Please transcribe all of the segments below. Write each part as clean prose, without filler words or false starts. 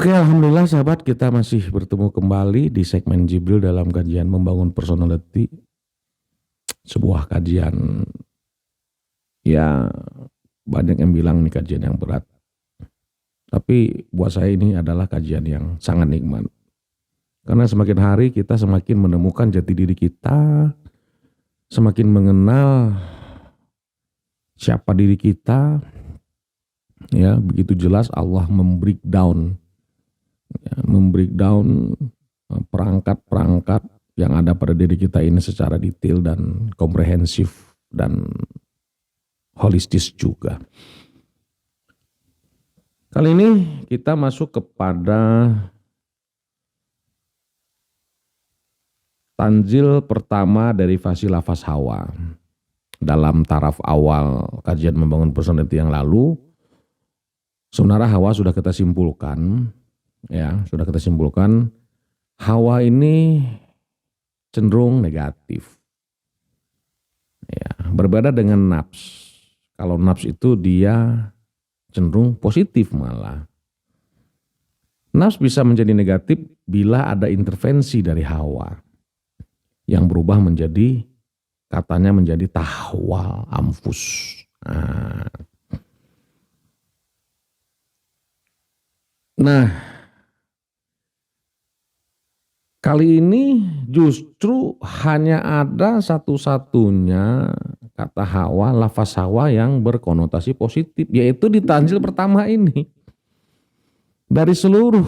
Oke, alhamdulillah sahabat, kita masih bertemu kembali di segmen Jibril dalam kajian membangun personality. Sebuah kajian ya banyak yang bilang ini kajian yang berat. Tapi buat saya ini adalah kajian yang sangat nikmat. Karena semakin hari kita semakin menemukan jati diri kita, semakin mengenal siapa diri kita. Ya, begitu jelas Allah membreakdown perangkat-perangkat yang ada pada diri kita ini secara detail dan komprehensif dan holistis juga. Kali ini kita masuk kepada tanzil pertama dari fasih lafaz Hawa. Dalam taraf awal kajian membangun personality yang lalu, sebenarnya Hawa sudah kita simpulkan, Hawa ini cenderung negatif. Ya, berbeda dengan nafs. Kalau nafs itu dia cenderung positif malah. Nafs bisa menjadi negatif bila ada intervensi dari Hawa yang berubah menjadi, katanya menjadi tahwa anfus. Nah, kali ini justru hanya ada satu-satunya kata Hawa, lafaz Hawa yang berkonotasi positif, yaitu di tanzil pertama ini. Dari seluruh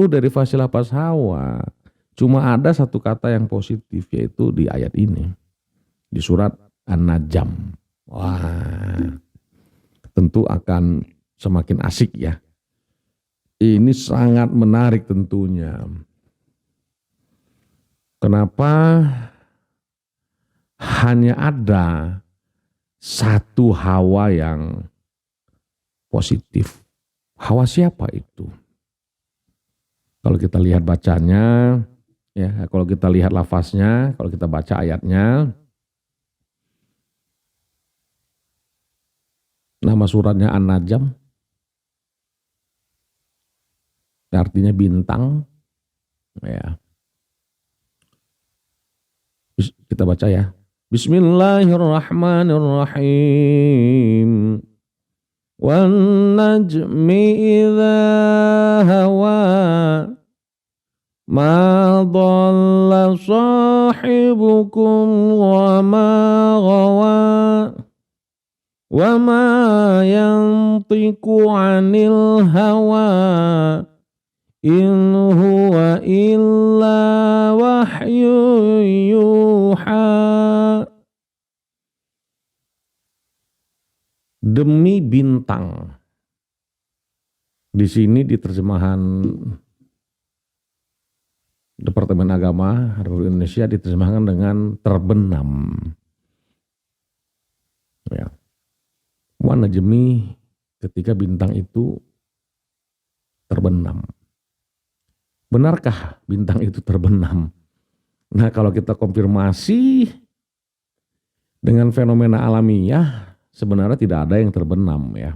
dari fasih lafaz Hawa, cuma ada satu kata yang positif, yaitu di ayat ini, di surat An-Najm. Wah, tentu akan semakin asik ya. Ini sangat menarik tentunya. Kenapa hanya ada satu Hawa yang positif? Hawa siapa itu? Kalau kita lihat bacanya, ya, kalau kita lihat lafaznya, kalau kita baca ayatnya, nama suratnya An-Najm, artinya bintang. Ya. Kita baca ya. Bismillahirrahmanirrahim. Wan najmi idza hawa ma dhalla sahibukum wa ma ghawa wa ma yantiqu 'anil hawa in huwa illa wahyu yuha. Demi bintang. Di sini di terjemahan Departemen Agama Republik Indonesia diterjemahkan dengan terbenam. Ya. Wan najmi, ketika bintang itu terbenam. Benarkah bintang itu terbenam? Nah, kalau kita konfirmasi dengan fenomena alamiah, sebenarnya tidak ada yang terbenam ya.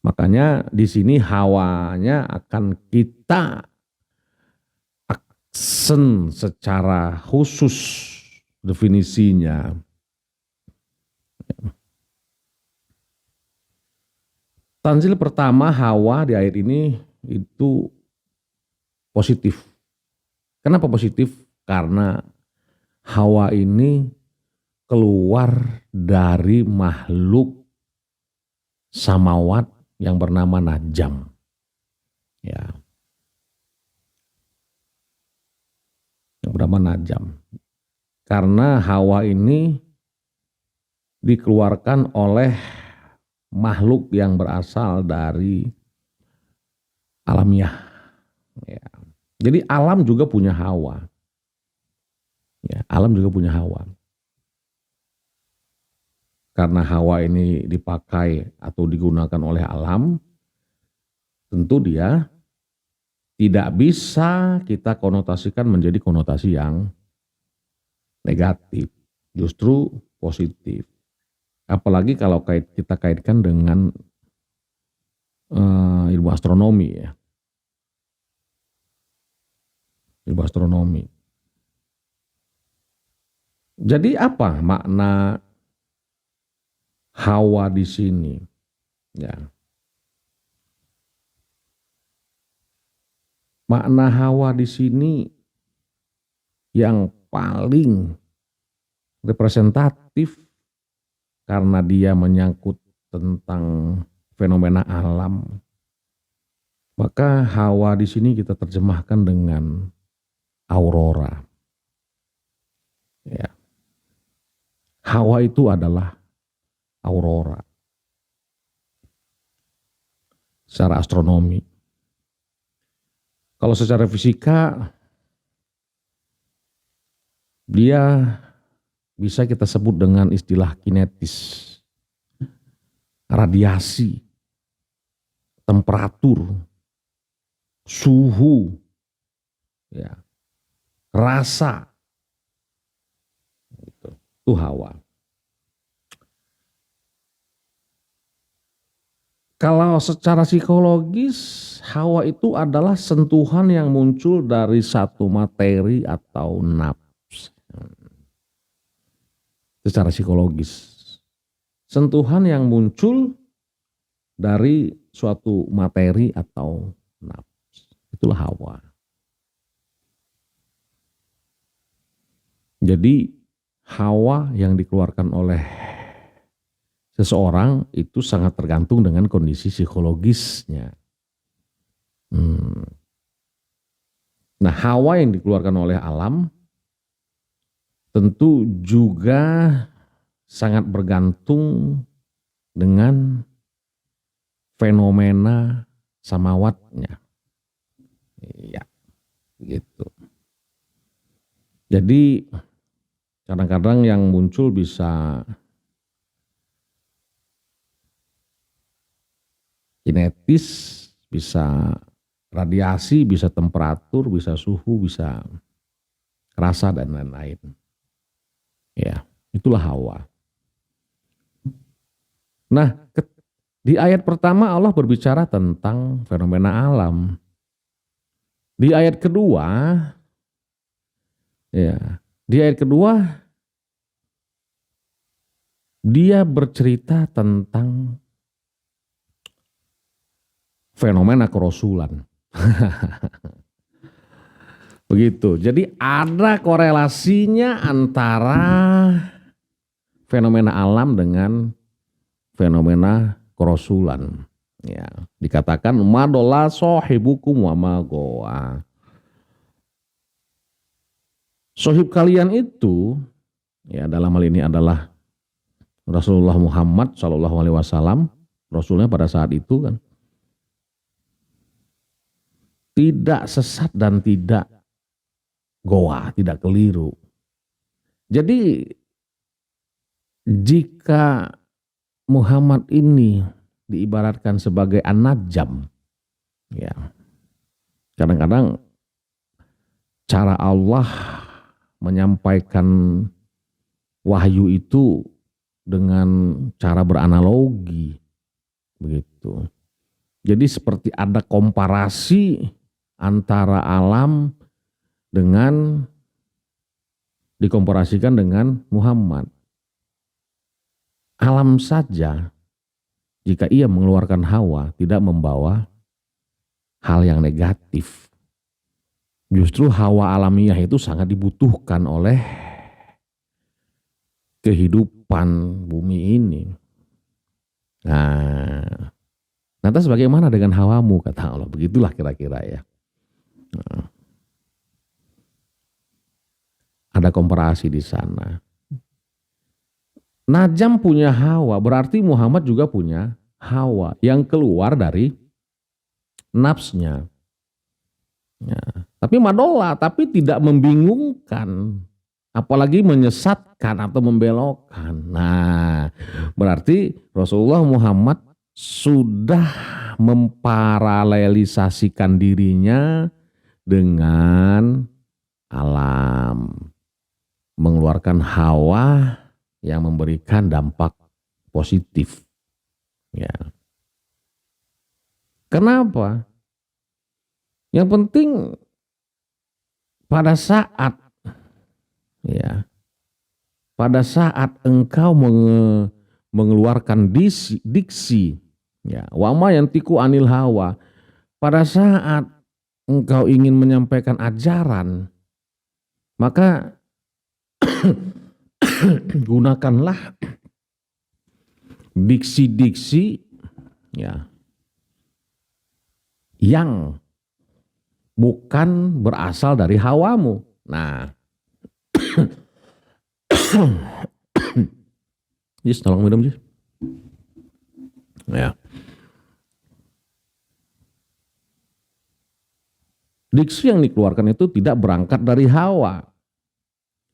Makanya di sini hawanya akan kita aksen secara khusus definisinya. Tanzil pertama Hawa di ayat ini itu positif. Kenapa positif? Karena Hawa ini keluar dari makhluk samawat yang bernama Najm. Ya. Yang bernama Najm. Karena Hawa ini dikeluarkan oleh makhluk yang berasal dari alamiah. Ya. Jadi alam juga punya Hawa. Ya, alam juga punya Hawa. Karena Hawa ini dipakai atau digunakan oleh alam, tentu dia tidak bisa kita konotasikan menjadi konotasi yang negatif, justru positif. Apalagi kalau kita kaitkan dengan ilmu astronomi ya. Ilmu astronomi. Jadi apa makna Hawa di sini? Ya. Makna Hawa di sini yang paling representatif karena dia menyangkut tentang fenomena alam. Maka Hawa di sini kita terjemahkan dengan aurora. Ya. Hawa itu adalah aurora. Secara astronomi. Kalau secara fisika, dia bisa kita sebut dengan istilah kinetis. Radiasi, temperatur, suhu, ya, rasa. Itu Hawa. Kalau secara psikologis, Hawa itu adalah sentuhan yang muncul dari satu materi atau nafs. Secara psikologis. Sentuhan yang muncul dari suatu materi atau nafs. Itulah Hawa. Jadi Hawa yang dikeluarkan oleh seseorang itu sangat tergantung dengan kondisi psikologisnya. Nah, Hawa yang dikeluarkan oleh alam tentu juga sangat bergantung dengan fenomena samawatnya. Iya, gitu. Jadi kadang-kadang yang muncul bisa kinetis, bisa radiasi, bisa temperatur, bisa suhu, bisa rasa dan lain-lain. Ya, itulah Hawa. Nah, di ayat pertama Allah berbicara tentang fenomena alam. Di ayat kedua, dia bercerita tentang fenomena kerasulan. Begitu. Jadi ada korelasinya antara fenomena alam dengan fenomena kerasulan. Ya, dikatakan madola sohibukum wa magoa. Sohib kalian itu, ya dalam hal ini adalah Rasulullah Muhammad SAW, Rasulnya pada saat itu kan tidak sesat dan tidak goa, tidak keliru. Jadi jika Muhammad ini diibaratkan sebagai an-najam, ya kadang-kadang cara Allah menyampaikan wahyu itu dengan cara beranalogi, begitu. Jadi seperti ada komparasi antara alam dengan dikomparasikan dengan Muhammad. Alam saja jika ia mengeluarkan hawa tidak membawa hal yang negatif. Justru hawa alamiah itu sangat dibutuhkan oleh kehidupan bumi ini. Nah, lantas bagaimana dengan hawamu, kata Allah. Begitulah kira-kira ya. Nah, ada komparasi di sana. Najam punya hawa, berarti Muhammad juga punya hawa yang keluar dari nafsnya. Ya. Tapi madola, tapi tidak membingungkan, apalagi menyesatkan atau membelokkan. Nah, berarti Rasulullah Muhammad sudah memparalelisasikan dirinya dengan alam, mengeluarkan hawa yang memberikan dampak positif. Ya. Kenapa? Yang penting pada saat ya, pada saat engkau mengeluarkan diksi ya, wama yantiku anil hawa, pada saat engkau ingin menyampaikan ajaran, maka gunakanlah diksi-diksi ya yang bukan berasal dari hawamu. Nah, Jis, tolong minum, Jis. Ya. Diksi yang dikeluarkan itu tidak berangkat dari hawa.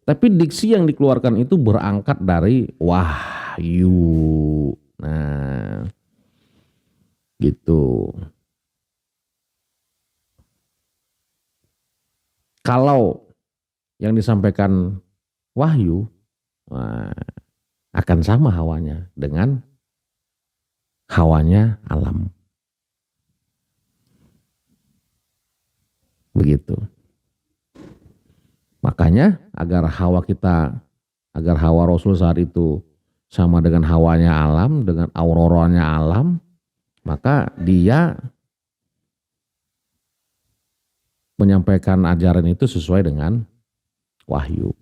Tapi diksi yang dikeluarkan itu berangkat dari wahyu. Nah, gitu. Kalau yang disampaikan wahyu, akan sama hawanya dengan hawanya alam. Begitu. Makanya agar hawa Rasul saat itu sama dengan hawanya alam, dengan auroranya alam, maka dia menyampaikan ajaran itu sesuai dengan wahyu.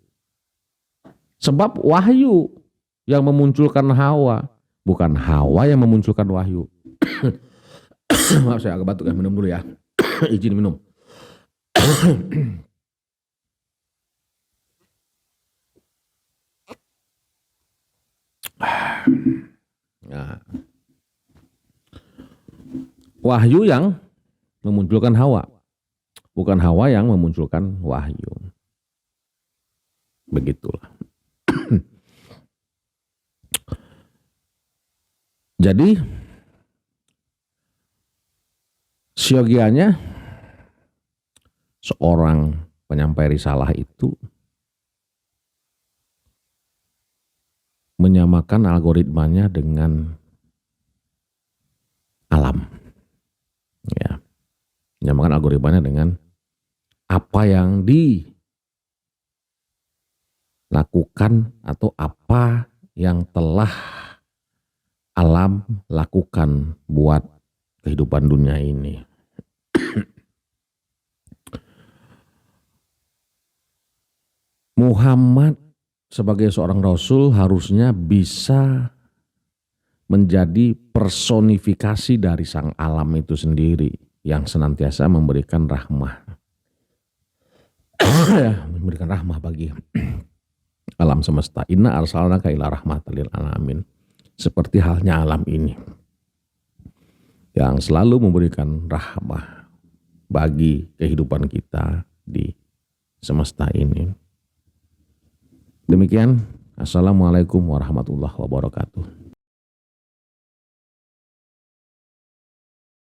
Sebab wahyu yang memunculkan hawa, bukan hawa yang memunculkan wahyu. Maaf, saya agak batuk ya, minum dulu ya. Izin minum. Nah, wahyu yang memunculkan hawa, bukan hawa yang memunculkan wahyu. Begitulah. Jadi siogianya seorang penyampai risalah itu menyamakan algoritmanya dengan alam. Ya. Menyamakan algoritmanya dengan apa yang dilakukan atau apa yang telah alam lakukan buat kehidupan dunia ini. Muhammad sebagai seorang rasul harusnya bisa menjadi personifikasi dari sang alam itu sendiri yang senantiasa memberikan rahmah. Memberikan rahmah bagi alam semesta. Inna arsalnaka ila rahmatan lil alamin. Seperti halnya alam ini yang selalu memberikan rahmah bagi kehidupan kita di semesta ini. Demikian, assalamualaikum warahmatullahi wabarakatuh.